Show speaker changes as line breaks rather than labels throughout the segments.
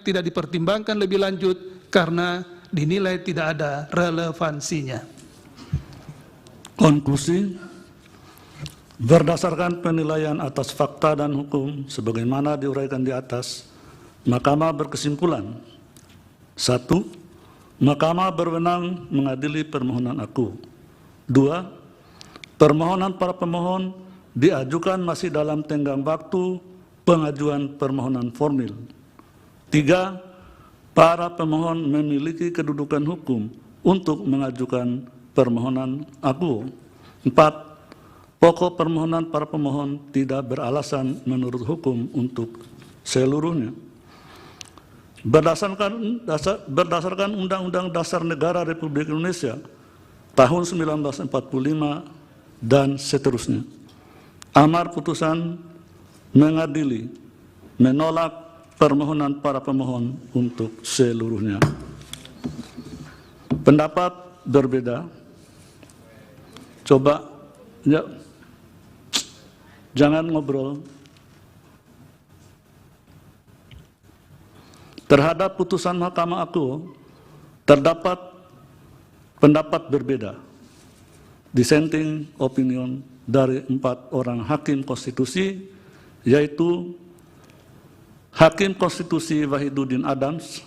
tidak dipertimbangkan lebih lanjut karena dinilai tidak ada relevansinya.
Konklusi, berdasarkan penilaian atas fakta dan hukum sebagaimana diuraikan di atas, Mahkamah berkesimpulan: 1. Mahkamah berwenang mengadili permohonan aku. 2. Permohonan para pemohon diajukan masih dalam tenggang waktu pengajuan permohonan formil. 3. Para pemohon memiliki kedudukan hukum untuk mengajukan permohonan aku. 4. Pokok permohonan para pemohon tidak beralasan menurut hukum untuk seluruhnya. Berdasarkan Undang-Undang Dasar Negara Republik Indonesia tahun 1945 dan seterusnya, amar putusan mengadili menolak permohonan para pemohon untuk seluruhnya. Pendapat berbeda. Coba ya, jangan ngobrol. Terhadap putusan Mahkamah aku terdapat pendapat berbeda, dissenting opinion, dari 4 orang hakim konstitusi, yaitu Hakim Konstitusi Wahidudin Adams,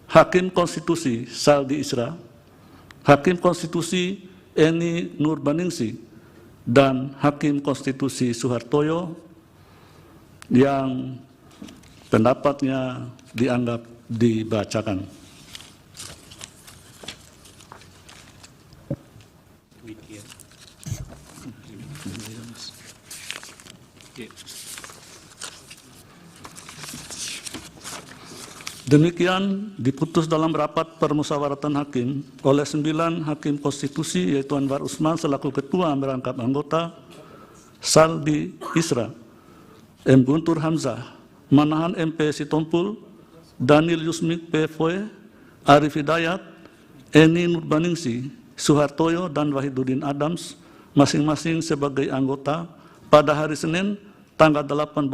Hakim Konstitusi Saldi Isra, Hakim Konstitusi Eni Nurbaningsi, dan Hakim Konstitusi Suhartoyo yang pendapatnya dianggap dibacakan. Demikian diputus dalam rapat permusyawaratan hakim oleh 9 hakim konstitusi, yaitu Anwar Usman selaku ketua merangkap anggota, Saldi Isra, M. Guntur Hamzah, Manahan MP Sitompul, Daniel Yusmik PFOE, Arif Hidayat, Eni Nurbaningsi, Suhartoyo, dan Wahidudin Adams, masing-masing sebagai anggota pada hari Senin tanggal 18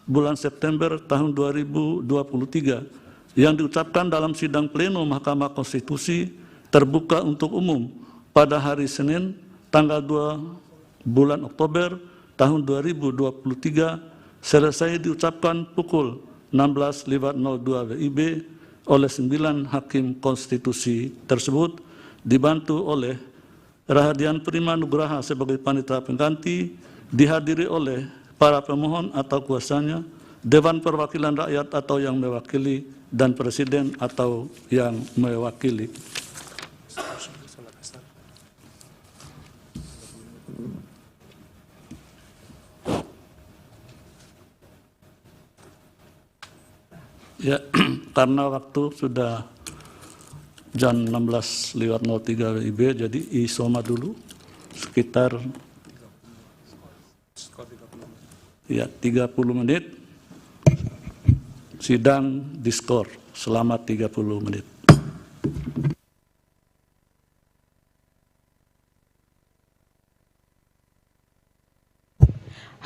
bulan September tahun 2023 yang diucapkan dalam sidang pleno Mahkamah Konstitusi terbuka untuk umum pada hari Senin tanggal 2 bulan Oktober tahun 2023 selesai diucapkan pukul 16.02 WIB oleh 9 hakim konstitusi tersebut, dibantu oleh Rahadian Prima Nugraha sebagai panitia pengganti, dihadiri oleh para pemohon atau kuasanya, Dewan Perwakilan Rakyat atau yang mewakili, dan Presiden atau yang mewakili. Ya, karena waktu sudah jam 16.03 WIB, jadi isoma dulu sekitar ya 30 menit. Sidang diskor selama 30 menit.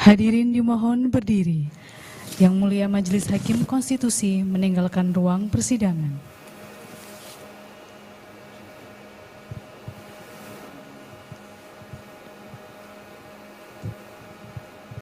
Hadirin dimohon berdiri. Yang Mulia Majelis Hakim Konstitusi meninggalkan ruang persidangan.